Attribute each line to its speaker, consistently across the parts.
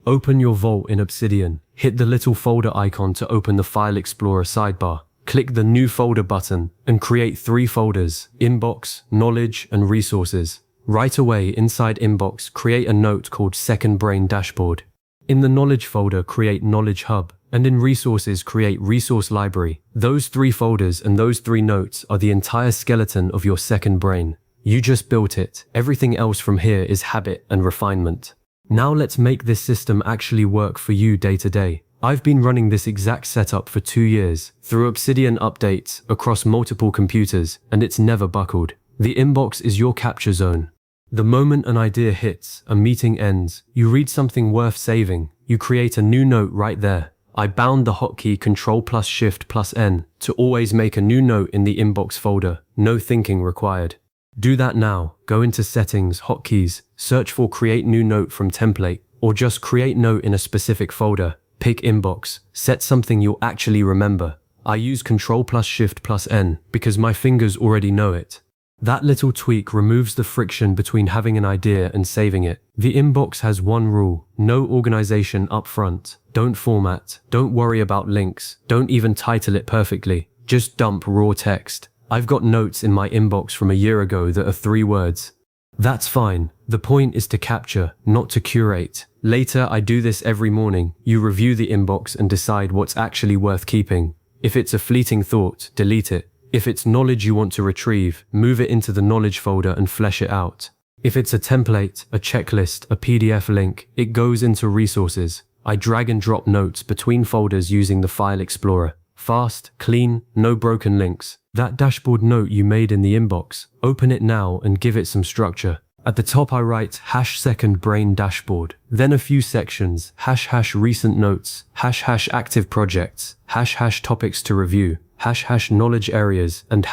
Speaker 1: Open your vault in Obsidian. Hit the little folder icon to open the File Explorer sidebar. Click the New Folder button and create 3 folders: Inbox, Knowledge, and Resources. Right away, inside Inbox, create a note called Second Brain Dashboard. In the Knowledge folder, create Knowledge Hub, and in Resources, create Resource Library. Those 3 folders and those 3 notes are the entire skeleton of your second brain. You just built it. Everything else from here is habit and refinement. Now let's make this system actually work for you day to day. I've been running this exact setup for 2 years, through Obsidian updates, across multiple computers, and it's never buckled. The inbox is your capture zone. The moment an idea hits, a meeting ends, you read something worth saving, you create a new note right there. I bound the hotkey Ctrl+Shift+N to always make a new note in the inbox folder, no thinking required. Do that now. Go into Settings, Hotkeys, search for Create New Note from Template, or just Create Note in a specific folder. Pick Inbox. Set something you'll actually remember. I use Ctrl+Shift+N because my fingers already know it. That little tweak removes the friction between having an idea and saving it. The inbox has one rule: no organization up front. Don't format. Don't worry about links. Don't even title it perfectly. Just dump raw text. I've got notes in my inbox from a year ago that are 3 words. That's fine. The point is to capture, not to curate. Later, I do this every morning. You review the inbox and decide what's actually worth keeping. If it's a fleeting thought, delete it. If it's knowledge you want to retrieve, move it into the knowledge folder and flesh it out. If it's a template, a checklist, a PDF link, it goes into resources. I drag and drop notes between folders using the File Explorer. Fast, clean, no broken links. That dashboard note you made in the inbox, open it now and give it some structure. At the top I write #second brain dashboard, then a few sections, #recent notes, #active projects, #topics to review, #knowledge areas, and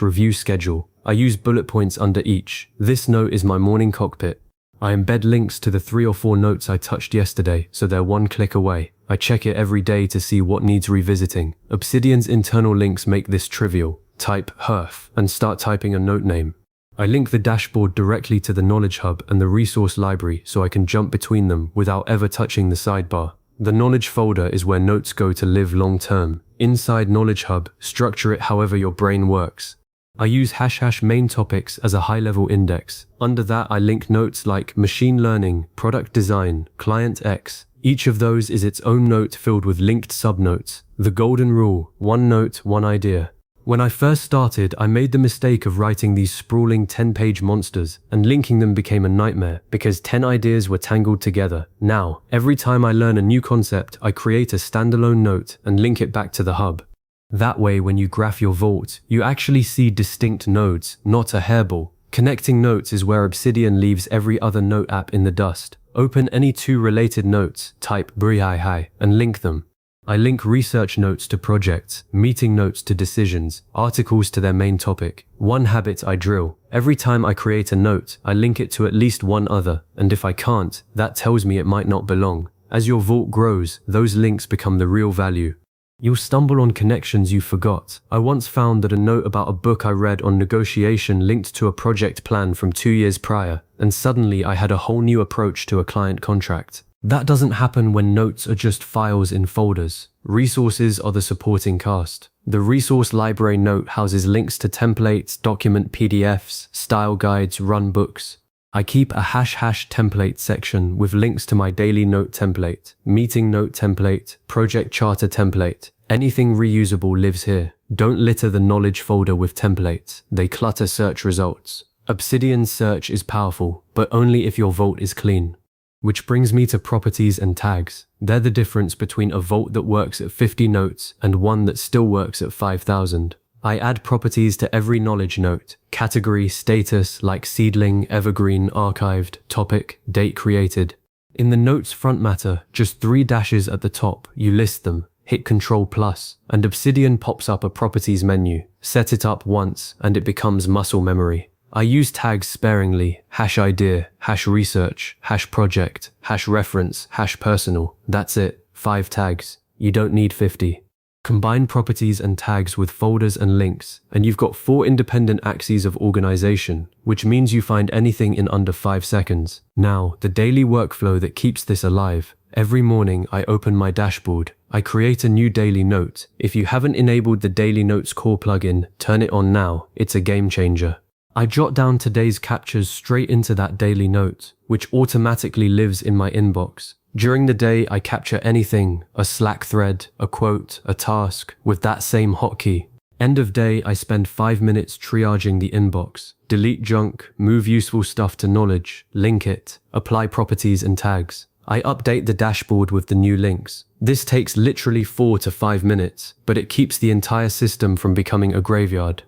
Speaker 1: #review schedule. I use bullet points under each. This note is my morning cockpit. I embed links to the 3 or 4 notes I touched yesterday, so they're 1 click away. I check it every day to see what needs revisiting. Obsidian's internal links make this trivial. Type HERF and start typing a note name. I link the dashboard directly to the Knowledge Hub and the Resource Library so I can jump between them without ever touching the sidebar. The Knowledge folder is where notes go to live long term. Inside Knowledge Hub, structure it however your brain works. I use #main topics as a high-level index. Under that, I link notes like machine learning, product design, client X. Each of those is its own note filled with linked subnotes. The golden rule: 1 note, 1 idea. When I first started, I made the mistake of writing these sprawling 10-page monsters, and linking them became a nightmare because 10 ideas were tangled together. Now, every time I learn a new concept, I create a standalone note and link it back to the hub. That way, when you graph your vault, you actually see distinct nodes, not a hairball. Connecting notes is where Obsidian leaves every other note app in the dust. Open any 2 related notes, type brihai, and link them. I link research notes to projects, meeting notes to decisions, articles to their main topic. One habit I drill: every time I create a note, I link it to at least 1 other, and if I can't, that tells me it might not belong. As your vault grows, those links become the real value. You'll stumble on connections you forgot. I once found that a note about a book I read on negotiation linked to a project plan from 2 years prior, and suddenly I had a whole new approach to a client contract. That doesn't happen when notes are just files in folders. Resources are the supporting cast. The resource library note houses links to templates, document PDFs, style guides, run books. I keep a #template section with links to my daily note template, meeting note template, project charter template. Anything reusable lives here. Don't litter the knowledge folder with templates. They clutter search results. Obsidian search is powerful, but only if your vault is clean. Which brings me to properties and tags. They're the difference between a vault that works at 50 notes and one that still works at 5,000. I add properties to every knowledge note: category, status like seedling, evergreen, archived, topic, date created. In the notes front matter, just 3 dashes at the top, you list them. Hit Ctrl+, and Obsidian pops up a properties menu. Set it up once, and it becomes muscle memory. I use tags sparingly: #idea, #research, #project, #reference, #personal. That's it. 5 tags. You don't need 50. Combine properties and tags with folders and links, and you've got 4 independent axes of organization, which means you find anything in under 5 seconds. Now, the daily workflow that keeps this alive. Every morning, I open my dashboard. I create a new daily note. If you haven't enabled the Daily Notes core plugin, turn it on now. It's a game changer. I jot down today's captures straight into that daily note, which automatically lives in my inbox. During the day, I capture anything, a Slack thread, a quote, a task, with that same hotkey. End of day, I spend 5 minutes triaging the inbox. Delete junk, move useful stuff to knowledge, link it, apply properties and tags. I update the dashboard with the new links. This takes literally 4 to 5 minutes, but it keeps the entire system from becoming a graveyard.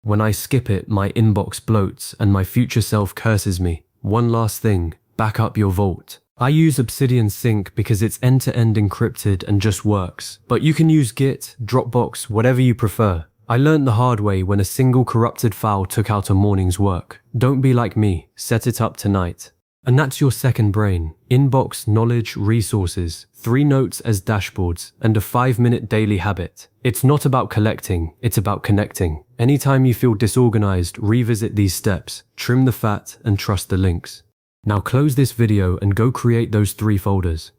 Speaker 1: When I skip it, my inbox bloats and my future self curses me. One last thing, back up your vault. I use Obsidian Sync because it's end-to-end encrypted and just works, but you can use Git, Dropbox, whatever you prefer. I learned the hard way when a single corrupted file took out a morning's work. Don't be like me, set it up tonight. And that's your second brain. Inbox, knowledge, resources, 3 notes as dashboards, and a 5-minute daily habit. It's not about collecting, it's about connecting. Anytime you feel disorganized, revisit these steps, trim the fat, and trust the links. Now close this video and go create those 3 folders.